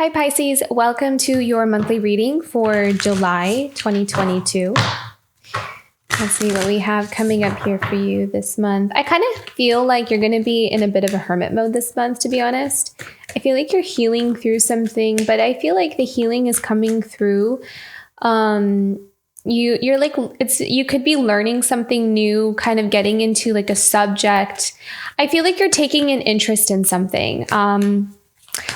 Hi Pisces, welcome to your monthly reading for July 2022. Let's see what we have coming up here for you this month. I kind of feel like you're going to be in a bit of a hermit mode this month, to be honest. I feel like you're healing through something, but I feel like the healing is coming through. You're like, you could be learning something new, kind of getting into like a subject. I feel like you're taking an interest in something.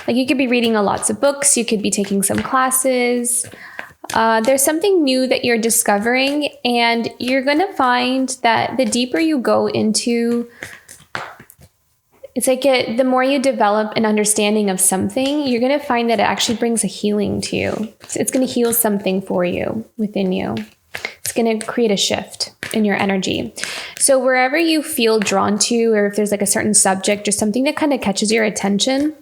Like you could be reading lots of books, you could be taking some classes. There's something new that you're discovering, and you're going to find that the deeper you go into, it's like the more you develop an understanding of something, you're going to find that it actually brings a healing to you. It's going to heal something for you within you. It's going to create a shift in your energy. So wherever you feel drawn to, or if there's like a certain subject or something that kind of catches your attention,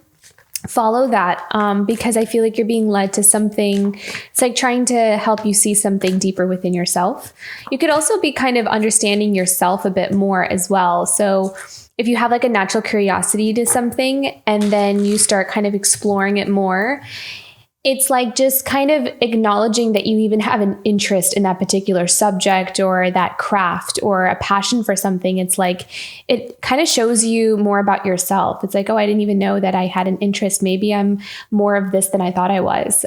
follow that, because I feel like you're being led to something. It's like trying to help you see something deeper within yourself. You could also be kind of understanding yourself a bit more as well. So if you have like a natural curiosity to something and then you start kind of exploring it more, it's like just kind of acknowledging that you even have an interest in that particular subject or that craft or a passion for something. It's like, it kind of shows you more about yourself. It's like, oh, I didn't even know that I had an interest. Maybe I'm more of this than I thought I was.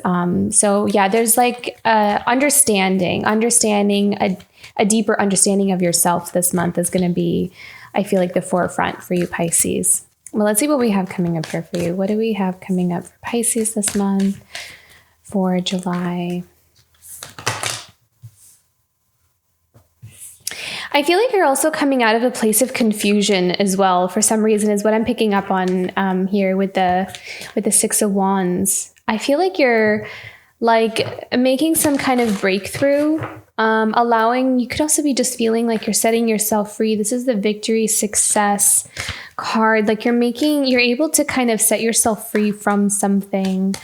So yeah, there's like understanding a deeper understanding of yourself this month is going to be, I feel like, the forefront for you, Pisces. Well, let's see what we have coming up here for you. What do we have coming up for Pisces this month for July? I feel like you're also coming out of a place of confusion as well, for some reason, is what I'm picking up on here with the Six of Wands. I feel like you're like making some kind of breakthrough, you could also be just feeling like you're setting yourself free. This is the victory, success card. Like you're able to kind of set yourself free from something.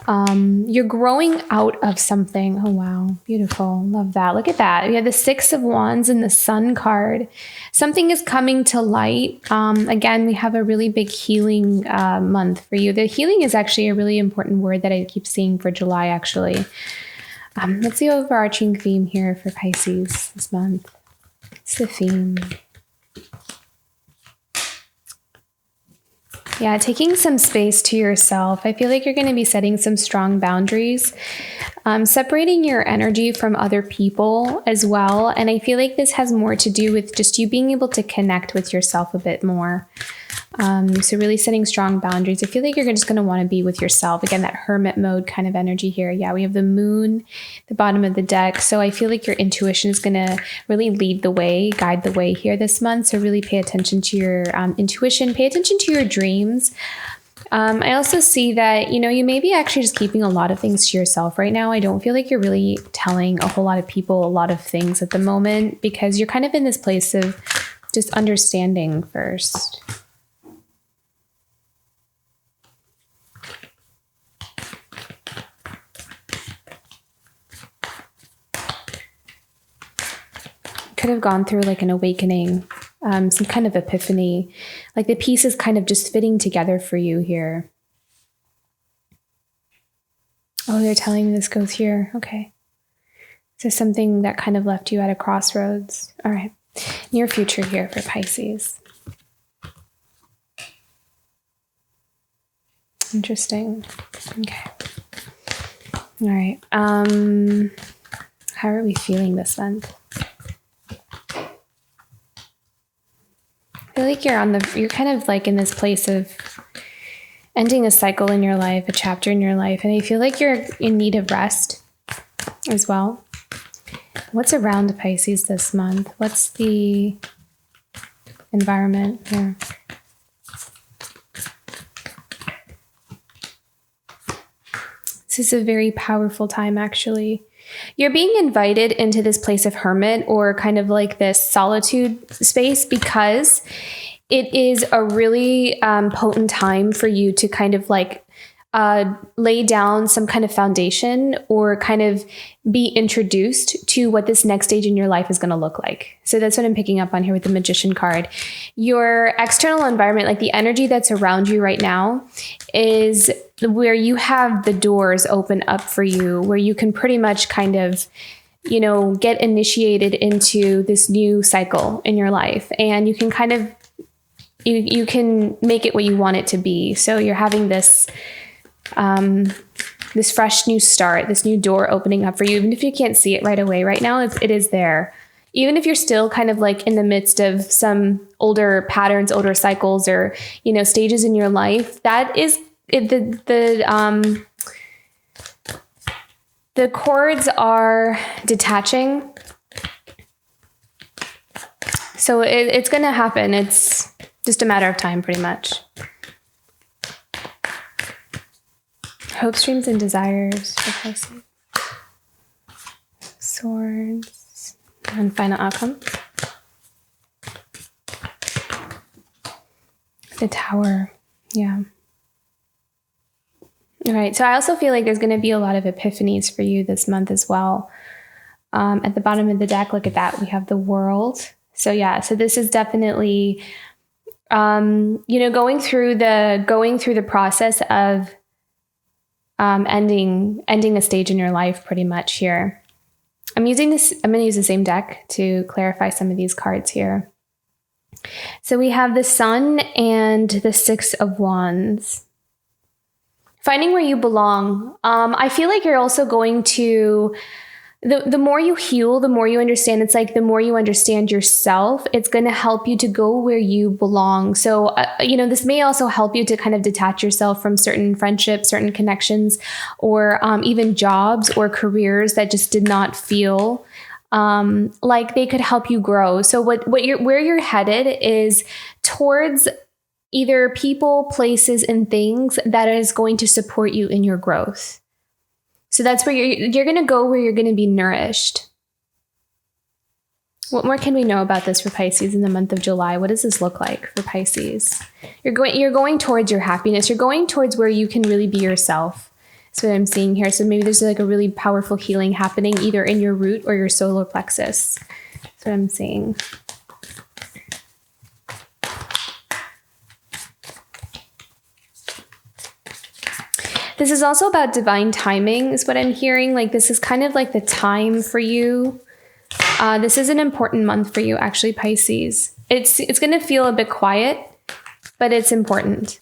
You're growing out of something. Oh, wow. Beautiful. Love that. Look at that. We have the Six of Wands and the Sun card. Something is coming to light. Again, we have a really big healing month for you. The healing is actually a really important word that I keep seeing for July, actually. Let's see the overarching theme here for Pisces this month. It's the theme. Yeah, taking some space to yourself. I feel like you're going to be setting some strong boundaries, separating your energy from other people as well. And I feel like this has more to do with just you being able to connect with yourself a bit more. So really setting strong boundaries. I feel like you're just going to want to be with yourself. Again, that hermit mode kind of energy here. Yeah, we have the moon, at the bottom of the deck. So I feel like your intuition is going to really lead the way, guide the way here this month. So really pay attention to your intuition, pay attention to your dreams. I also see that, you may be actually just keeping a lot of things to yourself right now. I don't feel like you're really telling a whole lot of people a lot of things at the moment, because you're kind of in this place of just understanding first. Could have gone through like an awakening, some kind of epiphany, like the pieces kind of just fitting together for you here. Oh, they're telling me this goes here. Okay. So something that kind of left you at a crossroads. All right. Near future here for Pisces. Interesting. Okay. All right. How are we feeling this month? I feel like you're kind of like in this place of ending a cycle in your life, a chapter in your life. And I feel like you're in need of rest as well. What's around Pisces this month? What's the environment here? This is a very powerful time, actually. You're being invited into this place of hermit, or kind of like this solitude space, because it is a really potent time for you to kind of like lay down some kind of foundation or kind of be introduced to what this next stage in your life is going to look like. So that's what I'm picking up on here with the Magician card. Your external environment, like the energy that's around you right now, is where you have the doors open up for you, where you can pretty much kind of, get initiated into this new cycle in your life. And you can kind of, you can make it what you want it to be. So you're having this fresh new start, this new door opening up for you, even if you can't see it right away. Right now, it is there. Even if you're still kind of like in the midst of some older patterns, older cycles, or, stages in your life, that is the cords are detaching. So it's going to happen. It's just a matter of time, pretty much. Hopes, dreams, and desires for Pisces. Swords. And final outcome. The Tower. Yeah. All right. So I also feel like there's going to be a lot of epiphanies for you this month as well. At the bottom of the deck, look at that. We have the World. So yeah. So this is definitely, going through the process of ending a stage in your life pretty much here. I'm going to use the same deck to clarify some of these cards here. So we have the Sun and the Six of Wands. Finding where you belong. I feel like you're also going to, the more you heal, the more you understand. It's like the more you understand yourself, it's going to help you to go where you belong. So, this may also help you to kind of detach yourself from certain friendships, certain connections, or even jobs or careers that just did not feel like they could help you grow. So where you're headed is towards either people, places, and things that is going to support you in your growth. So that's where you're going to go, where you're going to be nourished. What more can we know about this for Pisces in the month of July? What does this look like for Pisces? You're going towards your happiness. You're going towards where you can really be yourself. That's what I'm seeing here. So maybe there's like a really powerful healing happening either in your root or your solar plexus. That's what I'm seeing. This is also about divine timing is what I'm hearing. Like this is kind of like the time for you. This is an important month for you, actually, Pisces. It's going to feel a bit quiet, but it's important.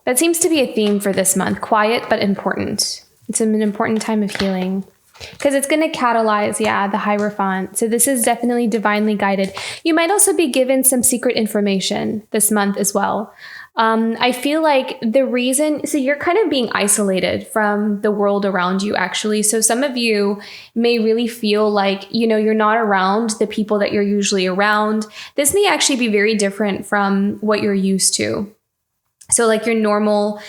That seems to be a theme for this month. Quiet, but important. It's an important time of healing because it's going to catalyze, the Hierophant. So this is definitely divinely guided. You might also be given some secret information this month as well. I feel like so you're kind of being isolated from the world around you, actually. So some of you may really feel like, you're not around the people that you're usually around. This may actually be very different from what you're used to. So like your normal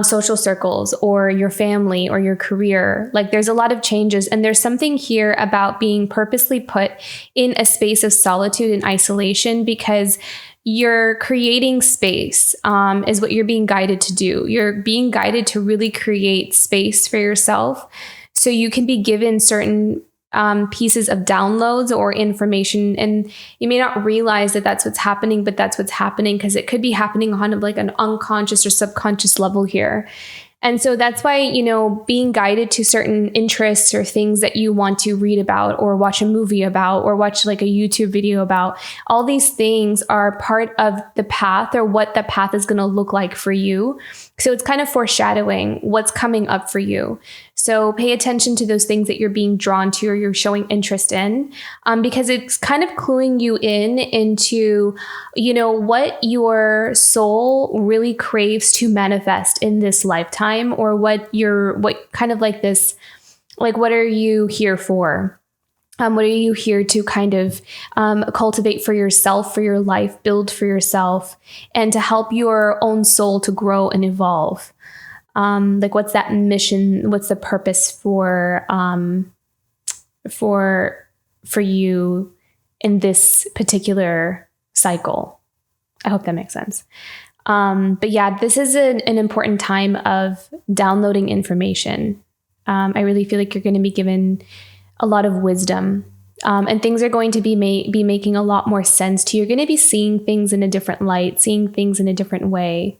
social circles or your family or your career, like there's a lot of changes. And there's something here about being purposely put in a space of solitude and isolation because you're creating space is what you're being guided to do. You're being guided to really create space for yourself so you can be given certain pieces of downloads or information. And you may not realize that that's what's happening, but that's what's happening because it could be happening on like an unconscious or subconscious level here. And so that's why, being guided to certain interests or things that you want to read about or watch a movie about or watch like a YouTube video about, all these things are part of the path or what the path is going to look like for you. So it's kind of foreshadowing what's coming up for you. So pay attention to those things that you're being drawn to or you're showing interest in, because it's kind of cluing you into, what your soul really craves to manifest in this lifetime, or what kind of like this, like, what are you here for? What are you here to kind of cultivate for yourself, for your life, build for yourself, and to help your own soul to grow and evolve? Like, what's that mission? What's the purpose for you in this particular cycle? I hope that makes sense. But yeah, this is an important time of downloading information. I really feel like you're going to be given a lot of wisdom, and things are going to be making a lot more sense to you. You're going to be seeing things in a different light, seeing things in a different way.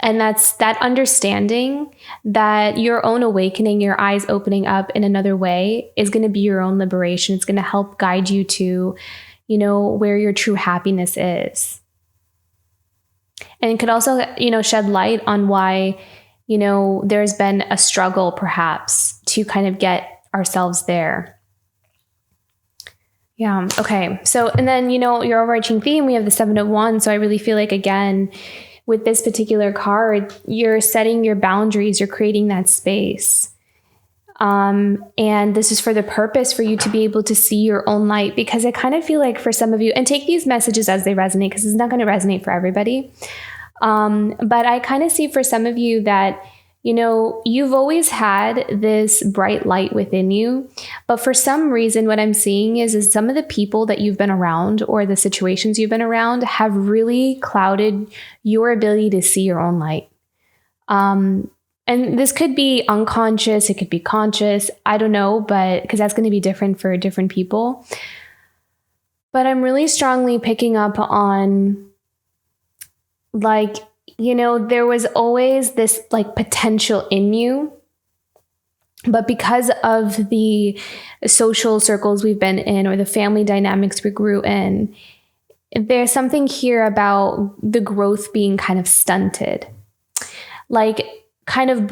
And that's that understanding that your own awakening, your eyes opening up in another way is going to be your own liberation. It's going to help guide you to, where your true happiness is. And it could also, shed light on why, there's been a struggle perhaps to kind of get ourselves there. Yeah. Okay. So, and then, your overarching theme, we have the 7 of Wands. So I really feel like, again, with this particular card, you're setting your boundaries, you're creating that space. And this is for the purpose for you to be able to see your own light, because I kind of feel like for some of you, and take these messages as they resonate, because it's not going to resonate for everybody. But I kind of see for some of you that, you've always had this bright light within you, but for some reason, what I'm seeing is some of the people that you've been around or the situations you've been around have really clouded your ability to see your own light. And this could be unconscious, it could be conscious, I don't know, but because that's going to be different for different people. But I'm really strongly picking up on, there was always this potential in you, but because of the social circles we've been in or the family dynamics we grew in, there's something here about the growth being kind of stunted, kind of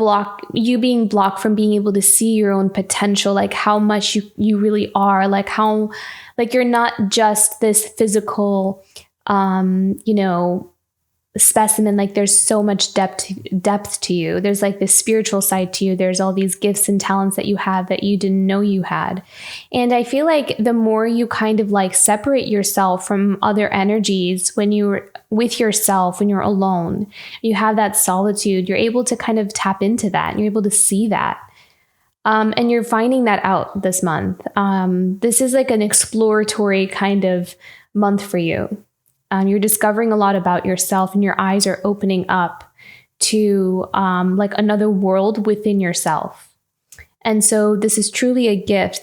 being blocked from being able to see your own potential, how much you really are, how you're not just this physical, specimen. There's so much depth to you. There's this spiritual side to you. There's all these gifts and talents that you have that you didn't know you had. And I feel like the more you kind of separate yourself from other energies, when you're with yourself, when you're alone, you have that solitude, you're able to kind of tap into that and you're able to see that. And you're finding that out this month. This is an exploratory kind of month for you. You're discovering a lot about yourself and your eyes are opening up to another world within yourself. And so this is truly a gift.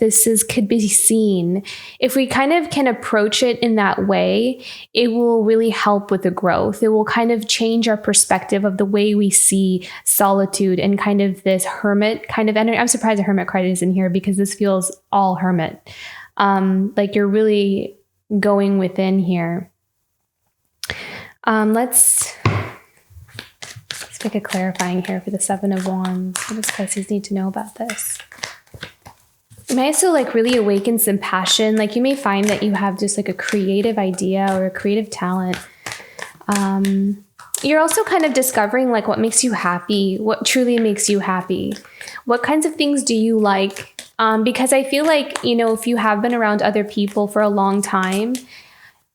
Could be seen. If we kind of can approach it in that way, it will really help with the growth. It will kind of change our perspective of the way we see solitude and kind of this hermit kind of energy. I'm surprised the hermit card is in here because this feels all hermit. You're really going within here. Let's make a clarifying here for the 7 of Wands. What does Pisces need to know about this? You may also really awaken some passion. You may find that you have just a creative idea or a creative talent. You're also kind of discovering what makes you happy, what truly makes you happy. What kinds of things do you like? Because I feel if you have been around other people for a long time,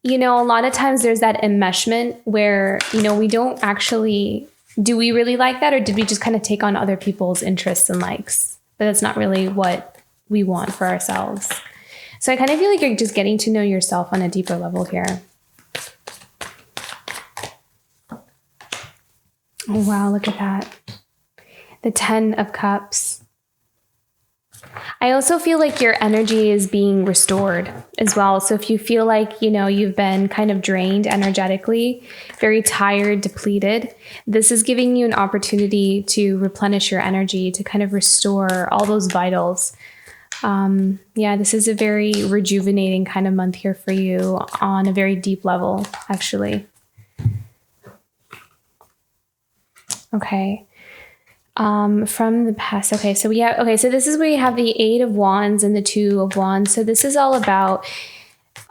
a lot of times there's that enmeshment where, we don't actually, do we really like that? Or did we just kind of take on other people's interests and likes? But that's not really what we want for ourselves. So I kind of feel like you're just getting to know yourself on a deeper level here. Oh, wow, look at that. The 10 of Cups. I also feel like your energy is being restored as well. So if you feel like, you've been kind of drained energetically, very tired, depleted, this is giving you an opportunity to replenish your energy, to kind of restore all those vitals. This is a very rejuvenating kind of month here for you on a very deep level, actually. Okay. From the past. Okay. So so this is where you have the 8 of Wands and the 2 of Wands. So this is all about,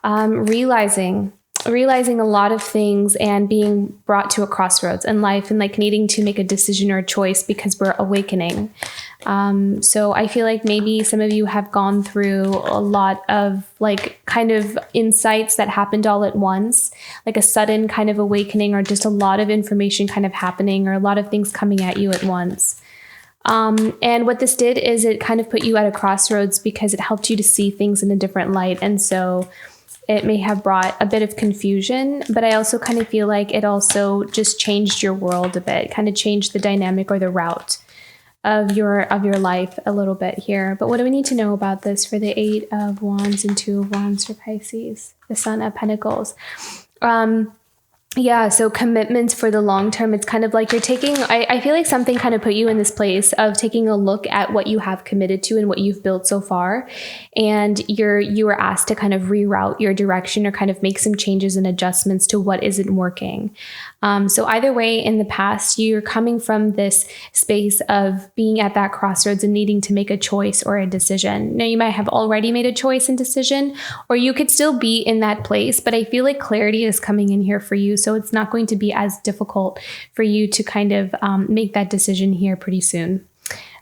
realizing a lot of things and being brought to a crossroads in life and needing to make a decision or a choice because we're awakening. So I feel like maybe some of you have gone through a lot of kind of insights that happened all at once, a sudden kind of awakening or just a lot of information kind of happening or a lot of things coming at you at once. And what this did is it kind of put you at a crossroads because it helped you to see things in a different light. And so it may have brought a bit of confusion, but I also kind of feel like it also just changed your world a bit, kind of changed the dynamic or the route of your life a little bit here. But what do we need to know about this for the 8 of Wands and 2 of Wands for Pisces, the Sun of Pentacles? Yeah, so commitments for the long term. It's kind of like you're taking, I feel like something kind of put you in this place of taking a look at what you have committed to and what you've built so far. And you were asked to kind of reroute your direction or kind of make some changes and adjustments to what isn't working. So either way, in the past, you're coming from this space of being at that crossroads and needing to make a choice or a decision. Now, you might have already made a choice and decision, or you could still be in that place, but I feel like clarity is coming in here for you. So it's not going to be as difficult for you to kind of make that decision here pretty soon.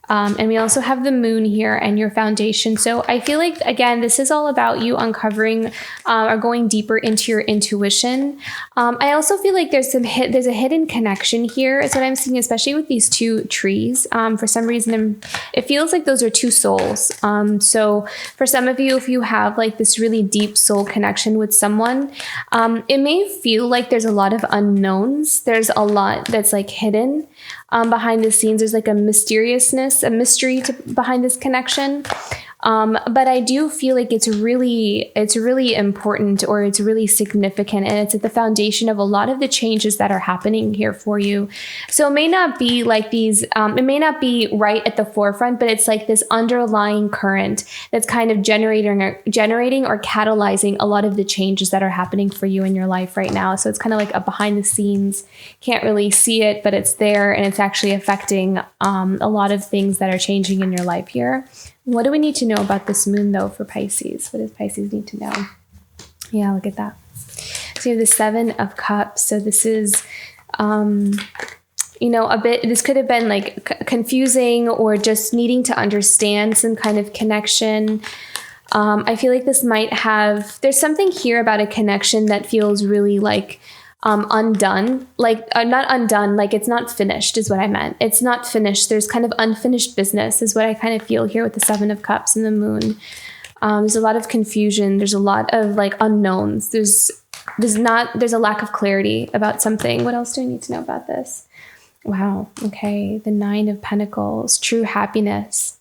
And we also have the moon here and your foundation. So I feel like, again, this is all about you uncovering or going deeper into your intuition. I also feel like there's a hidden connection here is what I'm seeing, especially with these two trees. For some reason, it feels like those are two souls. So for some of you, if you have like this really deep soul connection with someone, it may feel like there's a lot of unknowns. There's a lot that's like hidden. Behind the scenes, there's like a mysteriousness, a mystery behind this connection. But I do feel like it's really important, or it's really significant, and it's at the foundation of a lot of the changes that are happening here for you. So it may not be like these, it may not be right at the forefront, but it's like this underlying current that's kind of generating or catalyzing a lot of the changes that are happening for you in your life right now. So it's kind of like a behind the scenes, can't really see it, but it's there, and it's actually affecting a lot of things that are changing in your life here. What do we need to know about this moon, though, for Pisces? What does Pisces need to know? Yeah, look at that. So you have the 7 of Cups. So this is, a bit, this could have been like confusing or just needing to understand some kind of connection. I feel like this might have, there's something here about a connection that feels really like undone, like not undone, like it's not finished is what I meant. It's not finished. There's kind of unfinished business is what I kind of feel here with the 7 of Cups and the moon. There's a lot of confusion. There's a lot of like unknowns. There's a lack of clarity about something. What else do I need to know about this? Wow. Okay. The 9 of Pentacles, true happiness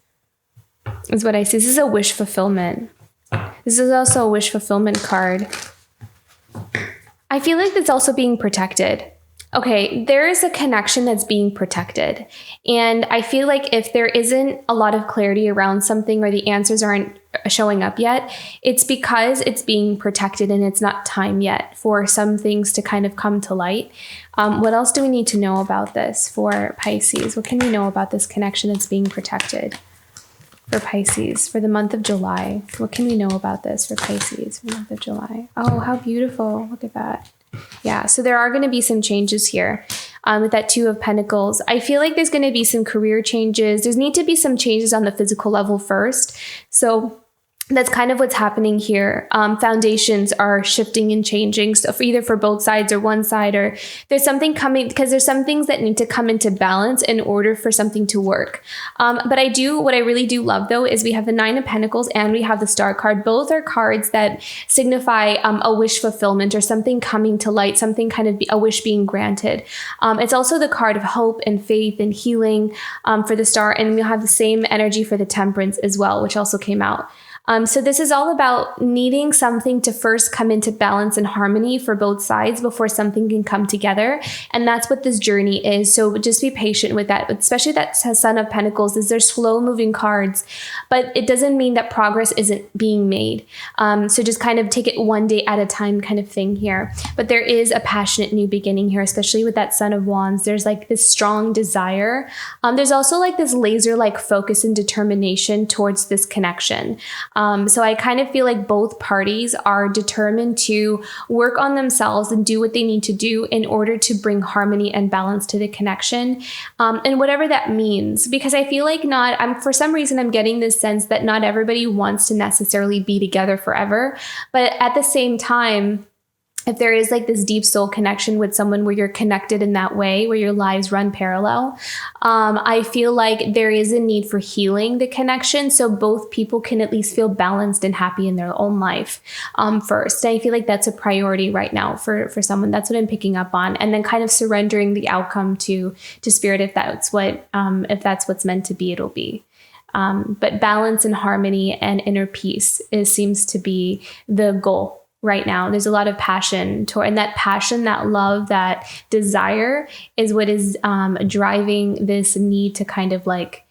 is what I see. This is a wish fulfillment. This is also a wish fulfillment card. I feel like it's also being protected. Okay, there is a connection that's being protected. And I feel like if there isn't a lot of clarity around something, or the answers aren't showing up yet, it's because it's being protected and it's not time yet for some things to kind of come to light. What else do we need to know about this for Pisces? What can we know about this connection that's being protected? For Pisces, for the month of July. What can we know about this for Pisces for the month of July? Oh, how beautiful. Look at that. Yeah, so there are going to be some changes here with that 2 of Pentacles. I feel like there's going to be some career changes. There's need to be some changes on the physical level first. So that's kind of what's happening here. Foundations are shifting and changing. So either for both sides or one side, or there's something coming, because there's some things that need to come into balance in order for something to work. But what I really do love though, is we have the 9 of Pentacles and we have the Star card. Both are cards that signify a wish fulfillment or something coming to light, something kind of a wish being granted. It's also the card of hope and faith and healing for the Star. And we'll have the same energy for the Temperance as well, which also came out. So this is all about needing something to first come into balance and harmony for both sides before something can come together. And that's what this journey is. So just be patient with that, especially that Son of Pentacles. They're slow moving cards, but it doesn't mean that progress isn't being made. So just kind of take it one day at a time kind of thing here. But there is a passionate new beginning here, especially with that Son of Wands. There's like this strong desire. There's also like this laser-like focus and determination towards this connection. So I kind of feel like both parties are determined to work on themselves and do what they need to do in order to bring harmony and balance to the connection, and whatever that means. Because I feel like for some reason, I'm getting this sense that not everybody wants to necessarily be together forever. But at the same time, if there is like this deep soul connection with someone where you're connected in that way, where your lives run parallel, I feel like there is a need for healing the connection so both people can at least feel balanced and happy in their own life first. And I feel like that's a priority right now for someone. That's what I'm picking up on. And then kind of surrendering the outcome to spirit. If that's what's meant to be, it'll be. But balance and harmony and inner peace seems to be the goal right now. There's a lot of passion and that passion, that love, that desire is what is driving this need to kind of like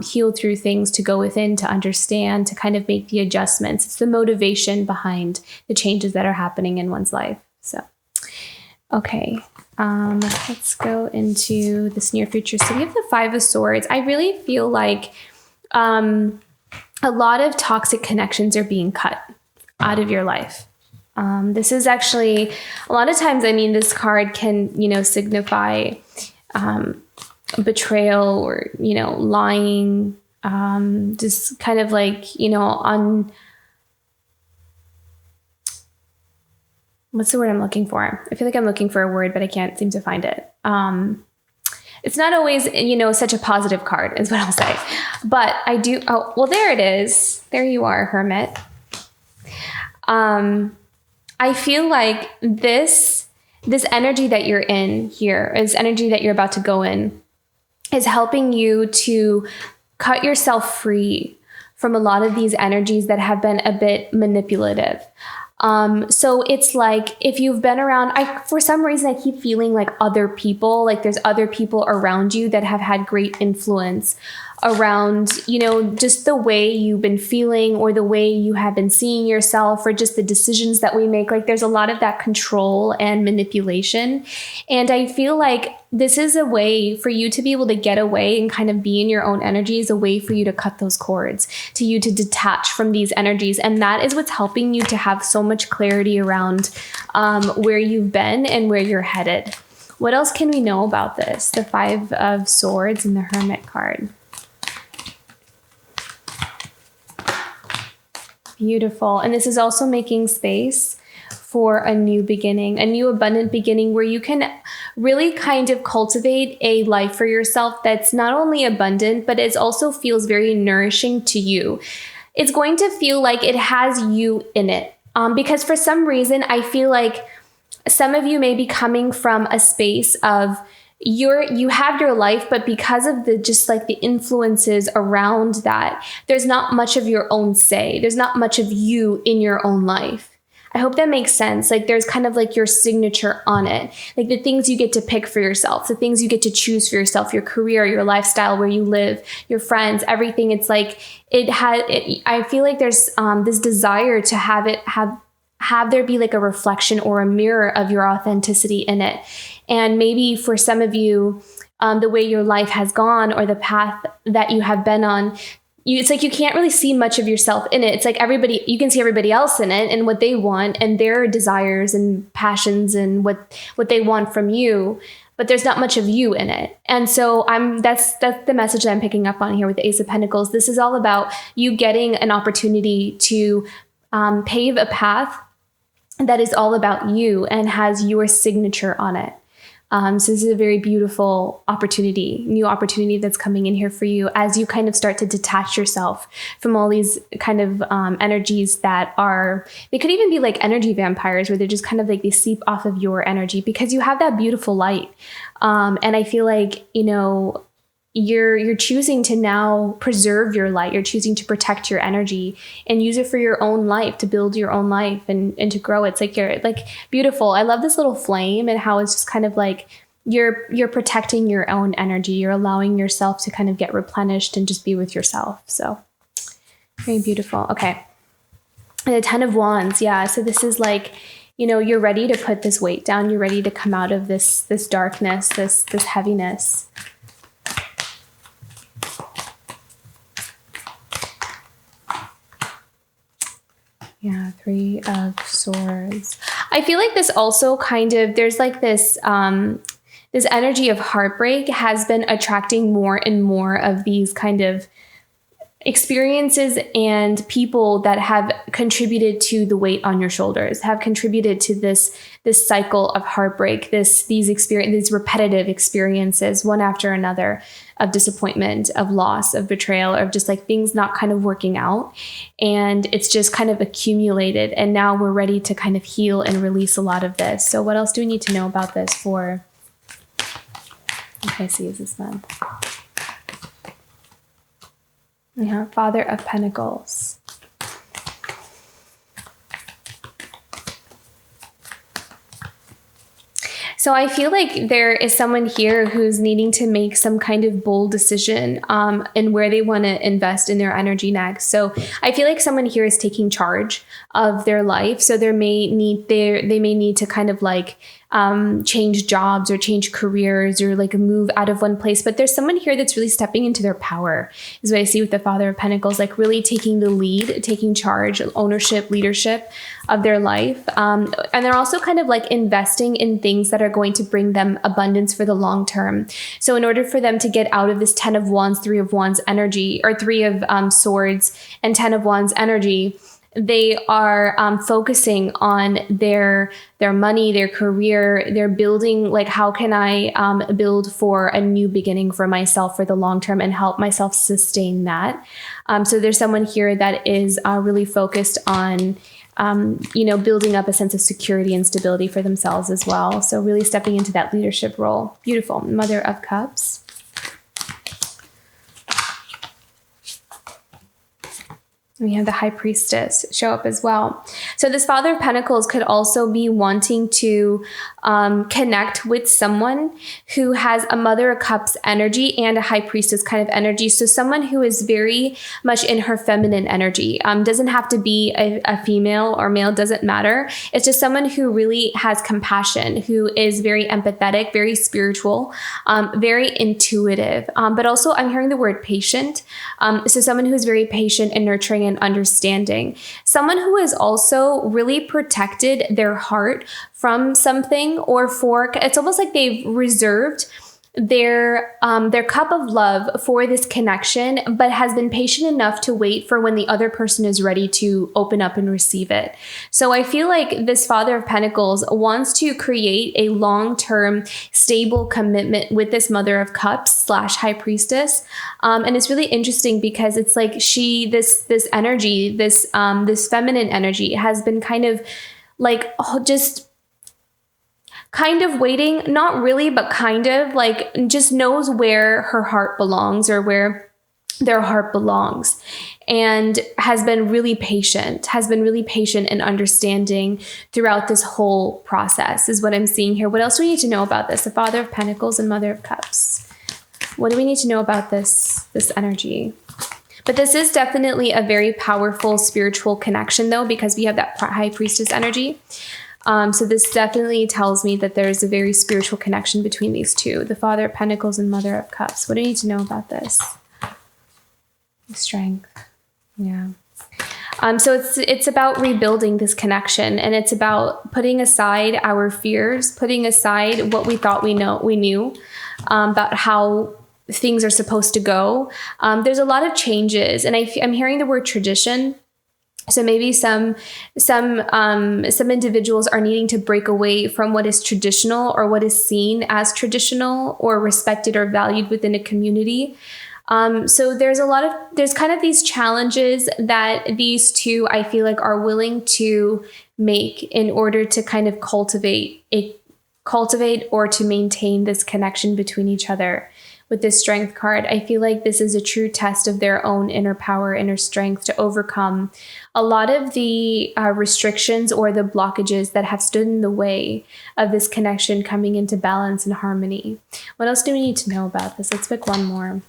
heal through things, to go within, to understand, to kind of make the adjustments. It's the motivation behind the changes that are happening in one's life. So, okay. Let's go into this near future. So we have the Five of Swords. I really feel like a lot of toxic connections are being cut out of your life. This is actually a lot of times, I mean, this card can, signify betrayal or, lying, just kind of like, what's the word I'm looking for? I feel like I'm looking for a word, but I can't seem to find it. It's not always, such a positive card is what I'll say. But I do. Oh, well, there it is. There you are, Hermit. I feel like this energy that you're in here, this energy that you're about to go in, is helping you to cut yourself free from a lot of these energies that have been a bit manipulative. So it's like if you've been around, for some reason, I keep feeling like other people, like there's other people around you that have had great influence around, just the way you've been feeling or the way you have been seeing yourself or just the decisions that we make. Like there's a lot of that control and manipulation. And I feel like this is a way for you to be able to get away and kind of be in your own energy, is a way for you to cut those cords, to you to detach from these energies. And that is what's helping you to have so much clarity around where you've been and where you're headed. What else can we know about this? The Five of Swords and the Hermit card. Beautiful. And this is also making space for a new beginning, a new abundant beginning where you can really kind of cultivate a life for yourself that's not only abundant, but it also feels very nourishing to you. It's going to feel like it has you in it. Because for some reason, I feel like some of you may be coming from a space of you have your life, but because of the influences around that, there's not much of your own say. There's not much of you in your own life. I hope that makes sense. Like there's kind of like your signature on it, like the things you get to pick for yourself, the things you get to choose for yourself, your career, your lifestyle, where you live, your friends, everything. It's like I feel like there's this desire to have there be like a reflection or a mirror of your authenticity in it. And maybe for some of you, the way your life has gone or the path that you have been on, it's like you can't really see much of yourself in it. It's like you can see everybody else in it and what they want and their desires and passions and what they want from you, but there's not much of you in it. And so that's the message that I'm picking up on here with the Ace of Pentacles. This is all about you getting an opportunity to pave a path that is all about you and has your signature on it. So this is a very beautiful new opportunity that's coming in here for you as you kind of start to detach yourself from all these kind of energies they could even be like energy vampires, where they're just kind of like they seep off of your energy because you have that beautiful light. And I feel like, you're choosing to now preserve your light. You're choosing to protect your energy and use it for your own life, to build your own life and to grow. It's like you're like beautiful. I love this little flame and how it's just kind of like you're protecting your own energy. You're allowing yourself to kind of get replenished and just be with yourself. So very beautiful. Okay. And the 10 of Wands. Yeah. So this is like, you're ready to put this weight down. You're ready to come out of this darkness, this heaviness. Yeah, 3 of Swords. I feel like this also kind of, there's like this energy of heartbreak has been attracting more and more of these kind of experiences and people that have contributed to the weight on your shoulders, have contributed to this cycle of heartbreak, these repetitive experiences, one after another, of disappointment, of loss, of betrayal, of just like things not kind of working out. And it's just kind of accumulated. And now we're ready to kind of heal and release a lot of this. So what else do we need to know about this for Pisces this month? Yeah, Father of Pentacles. So I feel like there is someone here who's needing to make some kind of bold decision in where they want to invest in their energy next. So I feel like someone here is taking charge of their life. So they may need to kind of like change jobs or change careers or like move out of one place. But there's someone here that's really stepping into their power, is what I see with the Father of Pentacles, like really taking the lead, taking charge, ownership, leadership of their life. And they're also kind of like investing in things that are going to bring them abundance for the long term. So in order for them to get out of this 10 of Wands, 3 of Wands energy, or 3 of Swords and 10 of Wands energy, they are focusing on their money, their career. They're building, like, how can I build for a new beginning for myself for the long term and help myself sustain that. So there's someone here that is really focused on building up a sense of security and stability for themselves as well. So really stepping into that leadership role. Beautiful. Mother of Cups. We have the High Priestess show up as well. So this Father of Pentacles could also be wanting to connect with someone who has a Mother of Cups energy and a High Priestess kind of energy. So someone who is very much in her feminine energy. Doesn't have to be a female or male, doesn't matter. It's just someone who really has compassion, who is very empathetic, very spiritual, very intuitive. But also I'm hearing the word patient. So someone who's very patient and nurturing and understanding. Someone who has also really protected their heart from something, it's almost like they've reserved their cup of love for this connection, but has been patient enough to wait for when the other person is ready to open up and receive it. So I feel like this Father of Pentacles wants to create a long-term stable commitment with this Mother of Cups / High Priestess. And it's really interesting because it's like this energy, this feminine energy has been kind of like, just kind of waiting, not really, but kind of like just knows where her heart belongs or where their heart belongs, and has been really patient and understanding throughout this whole process is what I'm seeing here. What else do we need to know about this? The Father of Pentacles and Mother of Cups. What do we need to know about this energy? But this is definitely a very powerful spiritual connection though, because we have that High Priestess energy. So this definitely tells me that there's a very spiritual connection between these two, the Father of Pentacles and Mother of Cups. What do you need to know about this? Strength. Yeah. So it's about rebuilding this connection, and it's about putting aside our fears, putting aside what we thought we knew about how things are supposed to go. There's a lot of changes, and I'm hearing the word tradition. So maybe some individuals are needing to break away from what is traditional or what is seen as traditional or respected or valued within a community. So there's kind of these challenges that these two, I feel like, are willing to make in order to kind of cultivate or to maintain this connection between each other. With this Strength card, I feel like this is a true test of their own inner power, inner strength to overcome a lot of the restrictions or the blockages that have stood in the way of this connection coming into balance and harmony. What else do we need to know about this? Let's pick one more.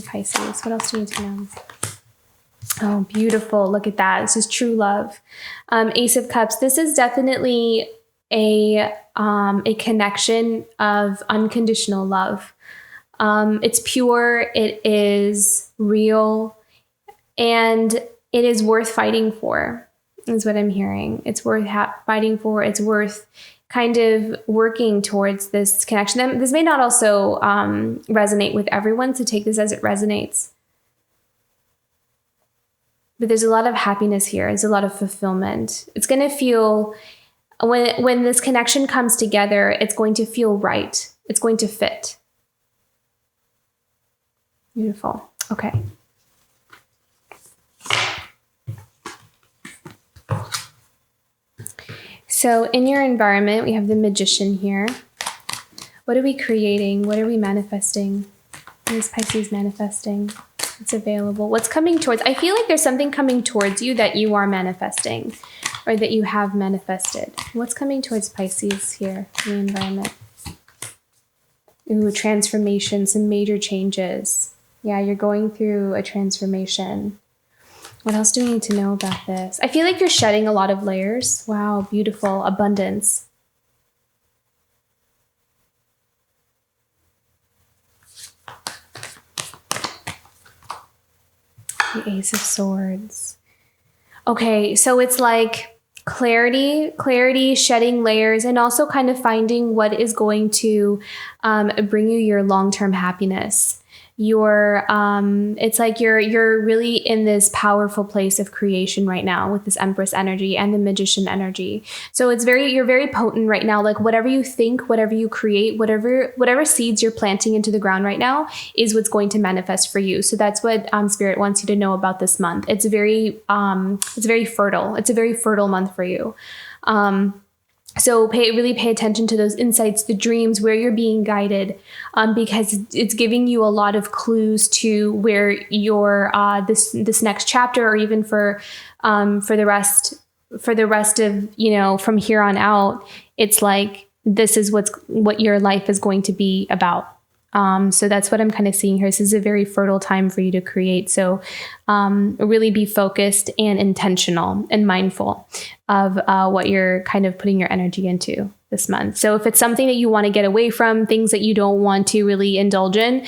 Pisces. What else do we need to know? Oh, beautiful. Look at that. This is true love. Ace of Cups. This is definitely a connection of unconditional love. It's pure, it is real, and it is worth fighting for, is what I'm hearing. It's worth fighting for. It's worth kind of working towards this connection. This may not also resonate with everyone, so take this as it resonates. but there's a lot of happiness here. There's a lot of fulfillment. It's going to feel, when this connection comes together, it's going to feel right. It's going to fit. Beautiful. Okay. So in your environment, we have the Magician here. What are we creating? What are we manifesting? What is Pisces manifesting? What's available? What's coming towards? I feel like there's something coming towards you that you are manifesting, or that you have manifested. What's coming towards Pisces here in the environment? Ooh, transformation, some major changes. Yeah, you're going through a transformation. What else do we need to know about this? I feel like you're shedding a lot of layers. Wow, beautiful. Abundance. The Ace of Swords. Okay, so it's like clarity, shedding layers, and also kind of finding what is going to bring you your long-term happiness. It's like you're really in this powerful place of creation right now with this Empress energy and the Magician energy. So you're very potent right now. Like whatever you think, whatever you create, whatever seeds you're planting into the ground right now is what's going to manifest for you. So that's what Spirit wants you to know about this month. It's very fertile. It's a very fertile month for you. So really pay attention to those insights, the dreams, where you're being guided, because it's giving you a lot of clues to where your this next chapter, or even for the rest of, from here on out. It's like this is what your life is going to be about. So that's what I'm kind of seeing here. This is a very fertile time for you to create. So really be focused and intentional and mindful of what you're kind of putting your energy into this month. So if it's something that you want to get away from, things that you don't want to really indulge in,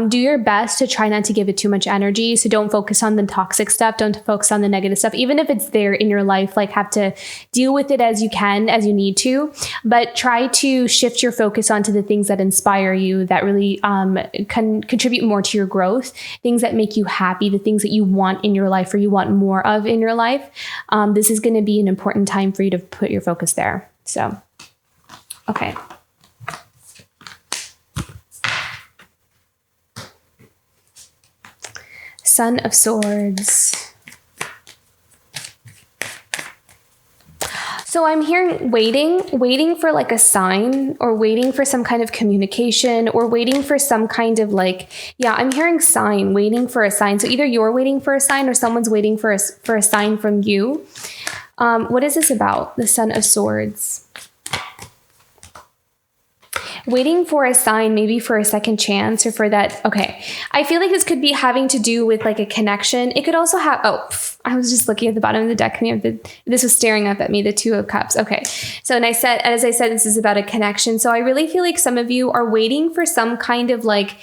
do your best to try not to give it too much energy. So don't focus on the toxic stuff. Don't focus on the negative stuff. Even if it's there in your life, like have to deal with it as you can, as you need to, but try to shift your focus onto the things that inspire you, that really can contribute more to your growth, things that make you happy, the things that you want in your life or you want more of in your life. This is going to be an important time for you to put your focus there. So, okay. Son of Swords. So I'm hearing waiting for like a sign, or waiting for some kind of communication, or waiting for some kind of I'm hearing sign, waiting for a sign. So either you're waiting for a sign or someone's waiting for a sign from you. What is this about? The Son of Swords. Waiting for a sign, maybe for a second chance, or for that. Okay. I feel like this could be having to do with like a connection. It could also have, I was just looking at the bottom of the deck. This was staring up at me, the Two of Cups. Okay. So, as I said, this is about a connection. So I really feel like some of you are waiting for some kind of like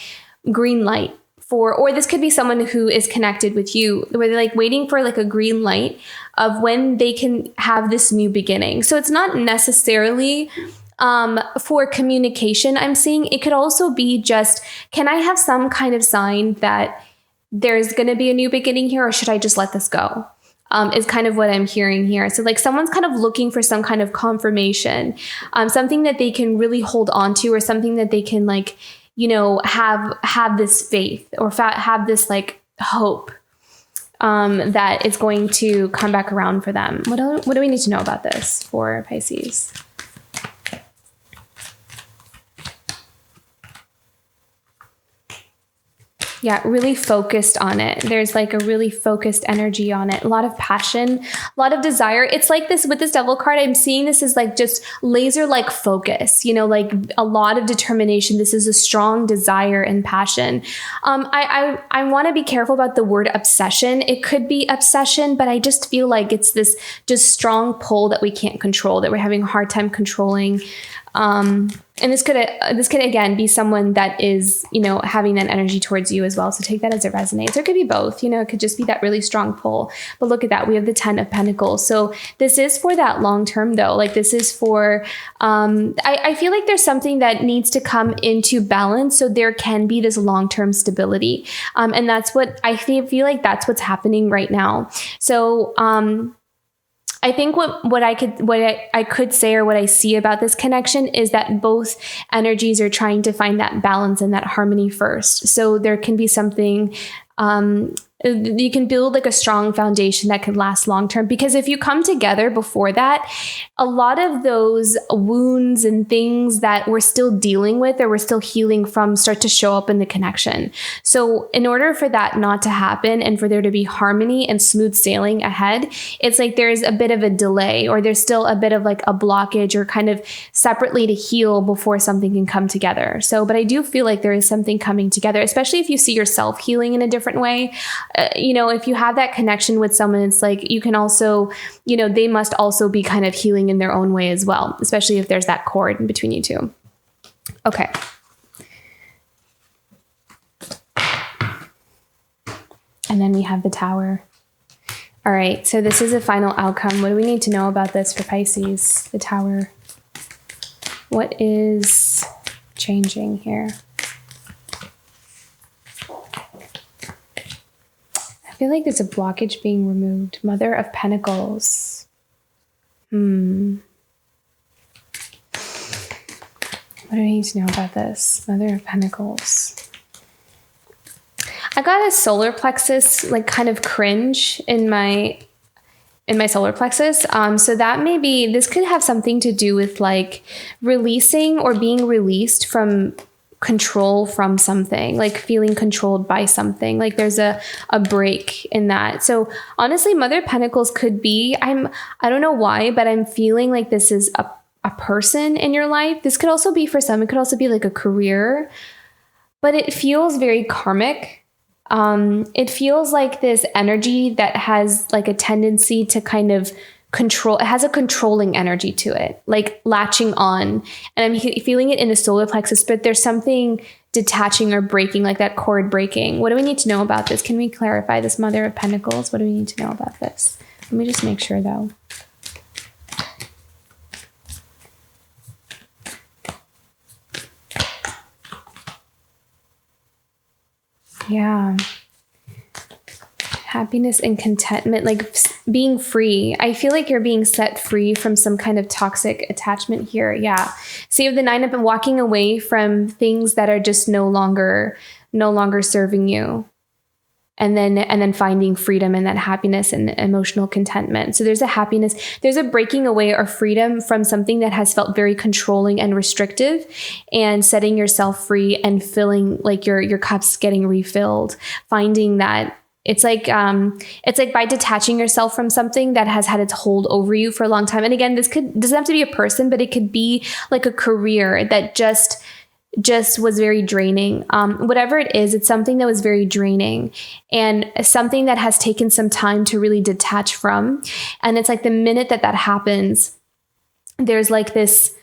green light or this could be someone who is connected with you, where they're like waiting for like a green light of when they can have this new beginning. So it's not necessarily for communication I'm seeing. It could also be just, can I have some kind of sign that there's going to be a new beginning here, or should I just let this go? Is kind of what I'm hearing here. So like someone's kind of looking for some kind of confirmation, something that they can really hold on to, or something that they can like, have this faith, or have this like hope that it's going to come back around for them. What do we need to know about this for Pisces? Yeah, really focused on it. There's like a really focused energy on it. A lot of passion, a lot of desire. It's like this with this Devil card. I'm seeing this as like just laser-like focus, like a lot of determination. This is a strong desire and passion. I want to be careful about the word obsession. It could be obsession, but I just feel like it's this just strong pull that we can't control, that we're having a hard time controlling. And this could again be someone that is, having that energy towards you as well. So take that as it resonates. Or it could be both, it could just be that really strong pull. But look at that. We have the 10 of Pentacles. So this is for that long term though. Like this is for, I feel like there's something that needs to come into balance. So there can be this long-term stability. And that's what I feel like that's what's happening right now. So, I think what I could say, or what I see about this connection, is that both energies are trying to find that balance and that harmony first. So there can be something, you can build like a strong foundation that can last long term, because if you come together before that, a lot of those wounds and things that we're still dealing with or we're still healing from start to show up in the connection. So in order for that not to happen and for there to be harmony and smooth sailing ahead, it's like there's a bit of a delay, or there's still a bit of like a blockage, or kind of separately to heal before something can come together. So, but I do feel like there is something coming together, especially if you see yourself healing in a different way. If you have that connection with someone, it's like you can also, they must also be kind of healing in their own way as well, especially if there's that cord in between you two. Okay. And then we have the Tower. All right. So this is a final outcome. What do we need to know about this for Pisces? The Tower. What is changing here? I feel like there's a blockage being removed. Mother of Pentacles. What do we need to know about this? Mother of Pentacles. I got a solar plexus, like kind of cringe in my solar plexus. So that this could have something to do with like releasing or being released from control from something, like feeling controlled by something. Like there's a break in that. So honestly, Mother of Pentacles could be, I don't know why, but I'm feeling like this is a person in your life. This could also be for some, it could also be like a career, but it feels very karmic. It feels like this energy that has like a tendency to kind of control. It has a controlling energy to it, like latching on. And I'm feeling it in the solar plexus, but there's something detaching or breaking, like that cord breaking. What do we need to know about this? Can we clarify this Mother of Pentacles? What do we need to know about this? Let me just make sure though. Yeah. Happiness and contentment, like being free. I feel like you're being set free from some kind of toxic attachment here. Yeah. So you have the 9 up and walking away from things that are just no longer serving you. And then finding freedom and that happiness and emotional contentment. So there's a happiness, there's a breaking away or freedom from something that has felt very controlling and restrictive, and setting yourself free and feeling like your cup's getting refilled. Finding that it's like by detaching yourself from something that has had its hold over you for a long time. And again, doesn't have to be a person, but it could be like a career that just was very draining. Whatever it is, it's something that was very draining and something that has taken some time to really detach from. And it's like the minute that happens, there's like this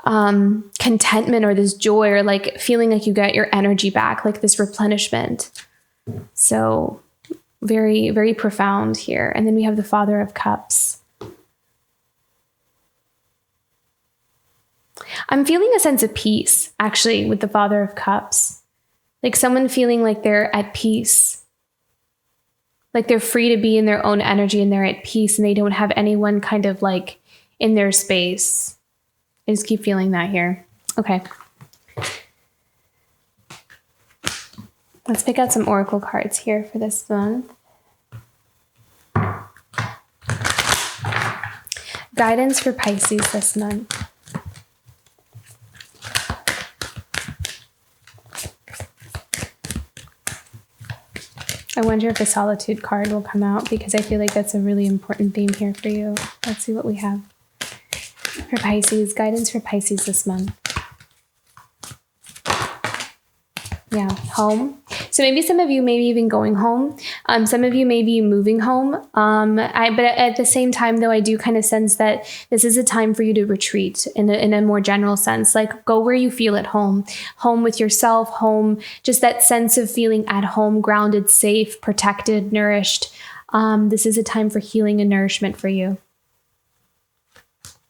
contentment or this joy, or like feeling like you get your energy back, like this replenishment. So very, very profound here. And then we have the Father of Cups. I'm feeling a sense of peace, actually, with the Father of Cups. Like someone feeling like they're at peace. Like they're free to be in their own energy and they're at peace and they don't have anyone kind of like in their space. I just keep feeling that here. Okay. Let's pick out some oracle cards here for this month. Guidance for Pisces this month. I wonder if the Solitude card will come out, because I feel like that's a really important theme here for you. Let's see what we have for Pisces. Guidance for Pisces this month. Yeah, home. So maybe some of you may be even going home. Some of you may be moving home. But at the same time, though, I do kind of sense that this is a time for you to retreat in a more general sense. Like, go where you feel at home with yourself, home, just that sense of feeling at home, grounded, safe, protected, nourished. This is a time for healing and nourishment for you.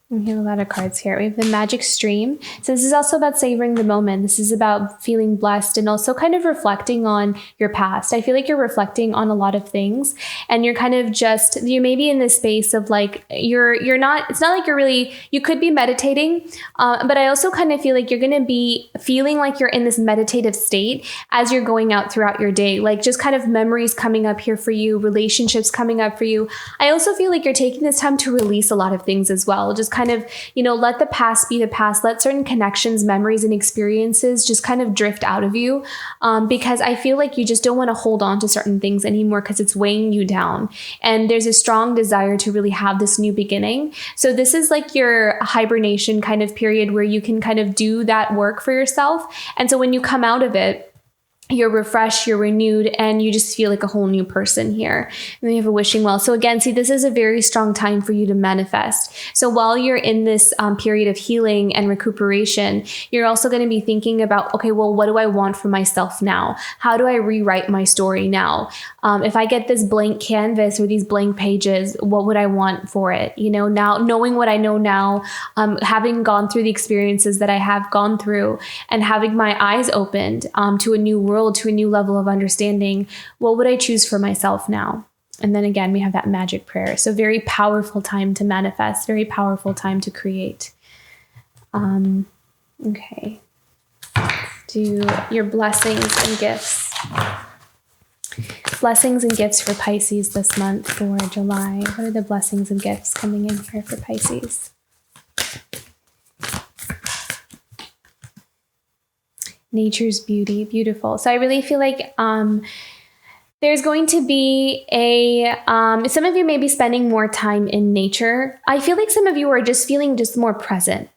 We have a lot of cards here. We have the Magic Stream. So this is also about savoring the moment. This is about feeling blessed and also kind of reflecting on your past. I feel like you're reflecting on a lot of things, and you're kind of just, you may be in this space of like, you're not, it's not like you're really, you could be meditating, but I also kind of feel like you're going to be feeling like you're in this meditative state as you're going out throughout your day, like just kind of memories coming up here for you, relationships coming up for you. I also feel like you're taking this time to release a lot of things as well. Just kind of, let the past be the past, let certain connections, memories, and experiences just kind of drift out of you. Because I feel like you just don't want to hold on to certain things anymore because it's weighing you down. And there's a strong desire to really have this new beginning. So this is like your hibernation kind of period where you can kind of do that work for yourself. And so when you come out of it, you're refreshed, you're renewed, and you just feel like a whole new person here. And then you have a wishing well. So again, see, this is a very strong time for you to manifest. So while you're in this period of healing and recuperation, you're also going to be thinking about, okay, well, what do I want for myself now? How do I rewrite my story now? If I get this blank canvas or these blank pages, what would I want for it? Now knowing what I know now, having gone through the experiences that I have gone through and having my eyes opened to a new world, to a new level of understanding, what would I choose for myself now? And then again, we have that magic prayer. So very powerful time to manifest, very powerful time to create. Okay. Do your blessings and gifts. Blessings and gifts for Pisces this month for July. What are the blessings and gifts coming in here for Pisces? Nature's beauty, beautiful. So I really feel like there's going to be some of you may be spending more time in nature. I feel like some of you are just feeling just more present.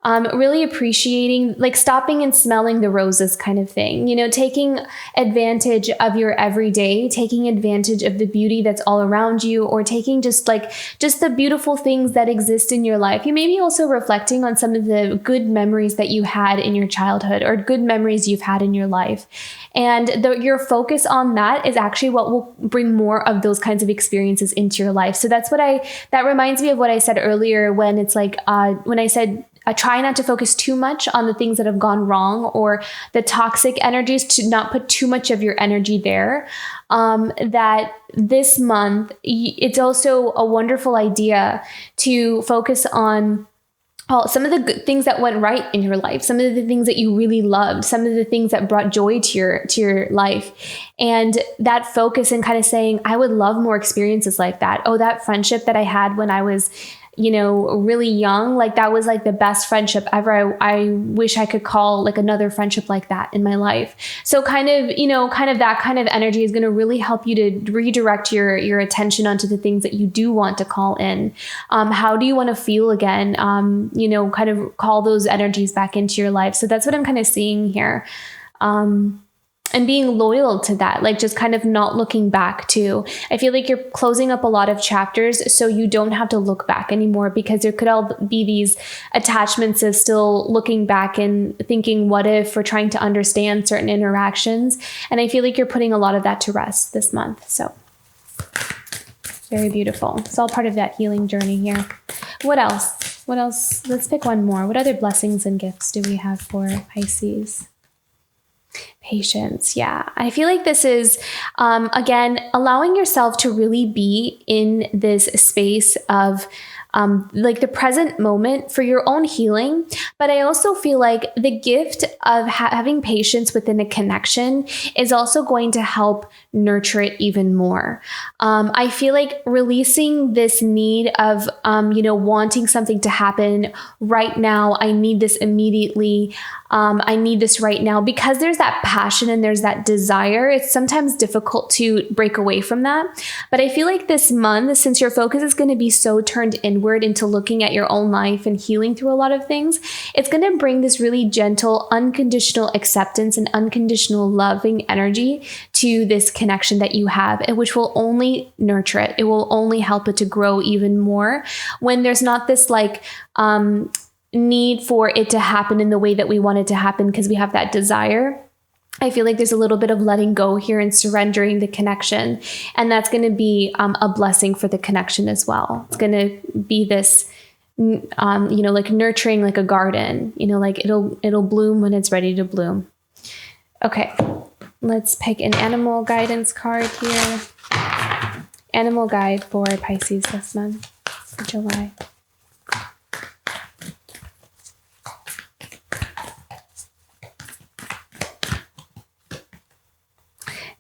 Really appreciating, like stopping and smelling the roses kind of thing, taking advantage of your everyday, taking advantage of the beauty that's all around you, or taking just the beautiful things that exist in your life. You may be also reflecting on some of the good memories that you had in your childhood or good memories you've had in your life. And your focus on that is actually what will bring more of those kinds of experiences into your life. So that reminds me of what I said earlier when it's like, when I said, try not to focus too much on the things that have gone wrong or the toxic energies, to not put too much of your energy there. That this month, it's also a wonderful idea to focus on some of the good things that went right in your life, some of the things that you really loved, some of the things that brought joy to your life. And that focus and kind of saying, I would love more experiences like that. Oh, that friendship that I had when I was really young, like that was like the best friendship ever. I wish I could call like another friendship like that in my life. So kind of that kind of energy is going to really help you to redirect your attention onto the things that you do want to call in. How do you want to feel again? Kind of call those energies back into your life. So that's what I'm kind of seeing here. And being loyal to that, like just kind of not looking back too. I feel like you're closing up a lot of chapters so you don't have to look back anymore, because there could all be these attachments of still looking back and thinking what if, or trying to understand certain interactions. And I feel like you're putting a lot of that to rest this month. So very beautiful. It's all part of that healing journey here. What else? Let's pick one more. What other blessings and gifts do we have for Pisces? Patience. Yeah. I feel like this is, again, allowing yourself to really be in this space of like the present moment for your own healing. But I also feel like the gift of having patience within a connection is also going to help nurture it even more. I feel like releasing this need of, wanting something to happen right now. I need this immediately. I need this right now, because there's that passion and there's that desire. It's sometimes difficult to break away from that. But I feel like this month, since your focus is going to be so turned inward, inward into looking at your own life and healing through a lot of things, it's going to bring this really gentle, unconditional acceptance and unconditional loving energy to this connection that you have, and which will only nurture it. It will only help it to grow even more when there's not this like, need for it to happen in the way that we want it to happen because we have that desire. I feel like there's a little bit of letting go here and surrendering the connection. And that's going to be a blessing for the connection as well. It's going to be this, like nurturing like a garden, like it'll bloom when it's ready to bloom. Okay, let's pick an animal guidance card here. Animal guide for Pisces this month, for July.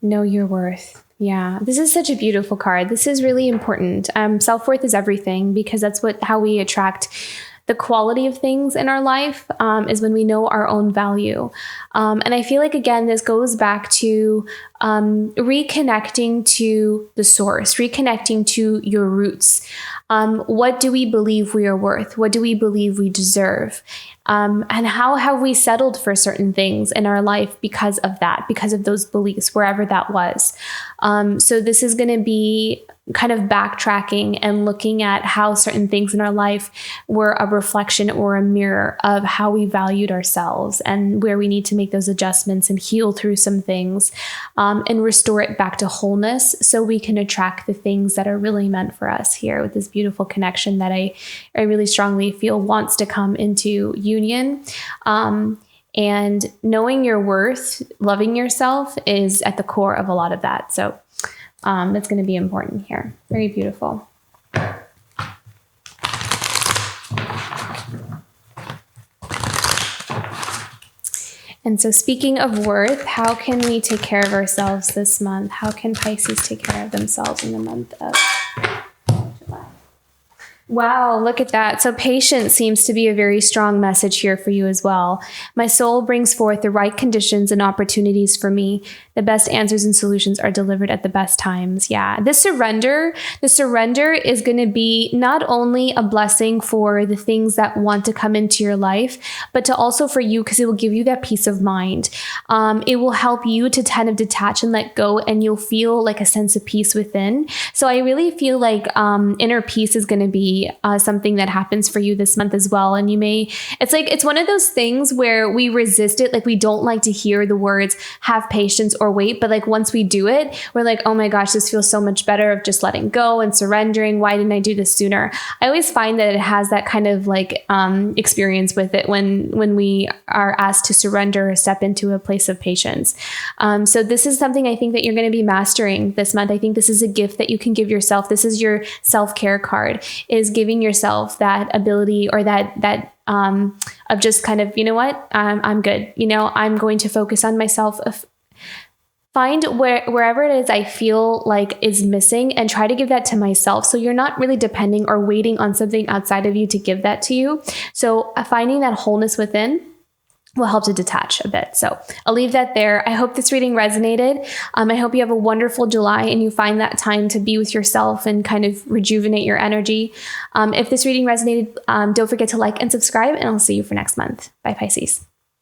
Know your worth. Yeah, this is such a beautiful card. This is really important. Self-worth is everything, because that's how we attract the quality of things in our life, is when we know our own value. And I feel like, again, this goes back to reconnecting to the source, reconnecting to your roots. What do we believe we are worth? What do we believe we deserve? And how have we settled for certain things in our life because of that, because of those beliefs, wherever that was. So this is going to be kind of backtracking and looking at how certain things in our life were a reflection or a mirror of how we valued ourselves, and where we need to make those adjustments and heal through some things, and restore it back to wholeness so we can attract the things that are really meant for us here with this beautiful connection that I really strongly feel wants to come into union. And knowing your worth, loving yourself is at the core of a lot of that. So that's going to be important here. Very beautiful. And so, speaking of worth, how can we take care of ourselves this month? How can Pisces take care of themselves in the month of July? Wow, look at that. So patience seems to be a very strong message here for you as well. My soul brings forth the right conditions and opportunities for me. The best answers and solutions are delivered at the best times. Yeah, the surrender is going to be not only a blessing for the things that want to come into your life, but to also for you, because it will give you that peace of mind. It will help you to kind of detach and let go, and you'll feel like a sense of peace within. So I really feel like inner peace is going to be something that happens for you this month as well. And it's one of those things where we resist it. Like, we don't like to hear the words have patience or wait, but like once we do it, we're like, oh my gosh, this feels so much better of just letting go and surrendering. Why didn't I do this sooner? I always find that it has that kind of like experience with it when we are asked to surrender or step into a place of patience. So this is something I think that you're going to be mastering this month. I think this is a gift that you can give yourself. This is your self-care card, is giving yourself that ability, or that of just kind of, you know what, I'm good. I'm going to focus on myself. Find wherever it is I feel like is missing, and try to give that to myself. So you're not really depending or waiting on something outside of you to give that to you. So finding that wholeness within will help to detach a bit. So I'll leave that there. I hope this reading resonated. I hope you have a wonderful July and you find that time to be with yourself and kind of rejuvenate your energy. If this reading resonated, don't forget to like and subscribe, and I'll see you for next month. Bye, Pisces.